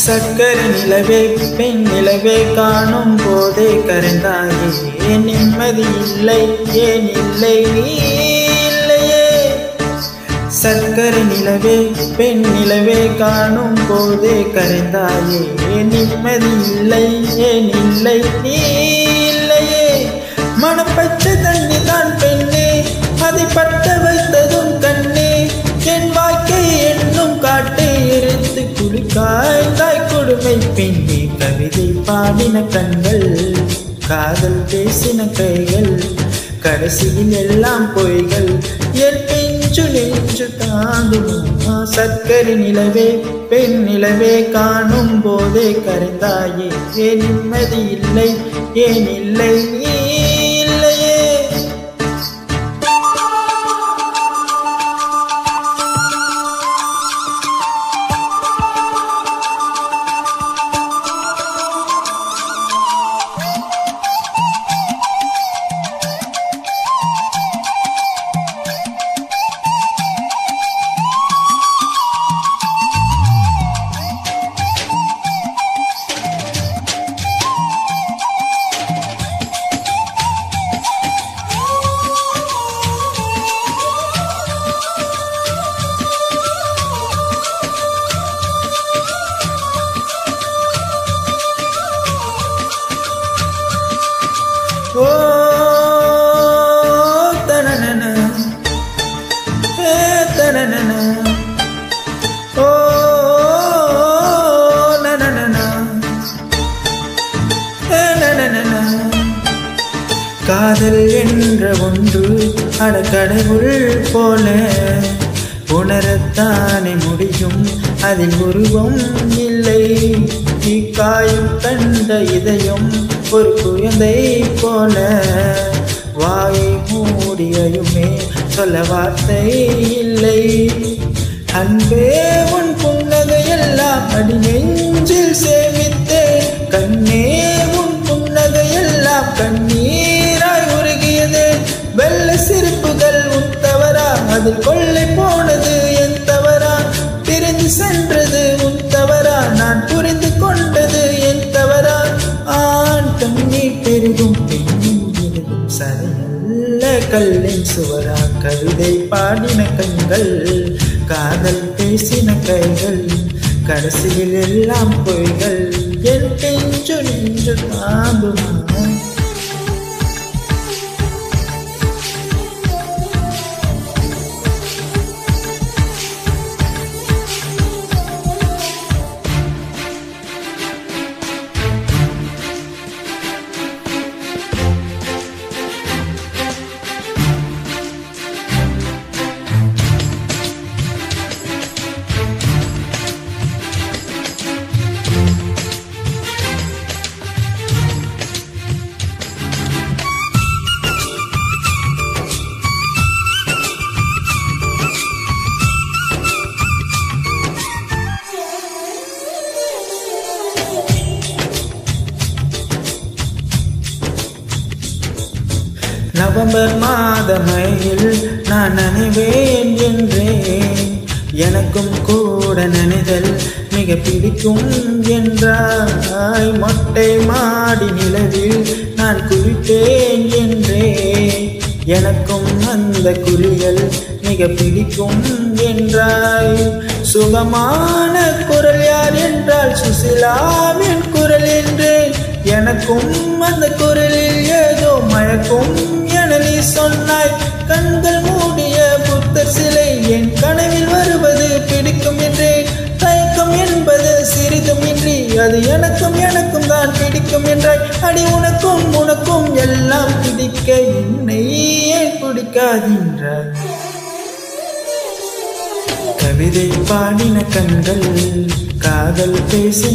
சக்கரை நிலவே பெண் நிலவே காணும் போதே கரைந்தாயே நிம்மதி இல்லை ஏன் இல்லை நீ இல்லையே. சக்கரை நிலவே பெண் நிலவே காணும் போதே கரைந்தாயே நிம்மதி இல்லை ஏன் இல்லை நீ இல்லையே. மனப்பச்சை தண்ணி தான் பெண்ணே அதை பட்ட வைத்ததும் கண்ணே என் வாழ்க்கை என்னும் காட்டை எரித்து குளிக்காய்ந்தாய் கொடுமை பெண்ணே. கவிதை பாடின கண்கள் காதல் பேசின கைகள் கடைசியில் எல்லாம் பொய்கள் என் பெஞ்சு நெஞ்சு தாங்குமா. சக்கரை நிலவே பெண் நிலவே காணும் போதே கரைந்தாயே ஏன் நிம்மதி இல்லை ஏன் இல்லை நீ இல்லையே. Ta-na-na-na, ta-na-na-na, na-na-na-na, na-na-na-na. காதல் என்ற ஒன்று அடக்கடவுள் போல உணரத்தானே முடியும் அதில் உருவம் இல்லை. காயும் கண்ட இதயம் ஒரு குழந்தை போல வாயை மூடியுமே சொல்ல வார்த்தை இல்லை. அன்பே உன் புன்னகையெல்லாம் அடி நெஞ்சில் சேமித்தேன் கண்ணே உன் புன்னகையெல்லாம் கண்ணீராய் உருகியதே. வெள்ள சிரிப்புகள் உன் தவறா அதில் கொள்ளை போனது என் தவறா பிரிந்து சென்றது உன் தவறா நான் புரிந்து கொண்டது என் தவறா. ஆண் கண்ணீர் பெருகும் பெண்ணின் பெருகும் சரையல்ல கல்லின் சுவரா. கவிதை பாடின கண்கள் காதல் பேசின கைகள் கடைசியில் எல்லாம் பொய்கள் என் பெஞ்சு நெஞ்சு தாங்குமா. நவம்பர் மாத மழையில் நான் நனைவேன் என்றேன் எனக்கும் கூட நனைதல் மிக பிடிக்கும் என்றாய். மொட்டை மாடி நிலவில் நான் குளிப்பேன் என்றேன் எனக்கும் அந்த குளியல் மிக பிடிக்கும் என்றாய். சுகமான குரல் யார் என்றால் சுசிலாவின் குரல் என்றேன் எனக்கும் அந்த குரலில் ஏதோ மயக்கும் என நீ சொன்னாய். கண்கள் மூடிய புத்தர் சிலை என் கனவில் வருவது பிடிக்கும் என்றேன். தயக்கம் என்பது சிறிதும் இன்றி அது எனக்கும் எனக்கும் தான் பிடிக்கும் என்றாய். அடி உனக்கும் உனக்கும் எல்லாம் பிடிக்க என்னை ஏன் பிடிக்காதென்றாய். கவிதை பாடின கண்கள் காதல் பேசின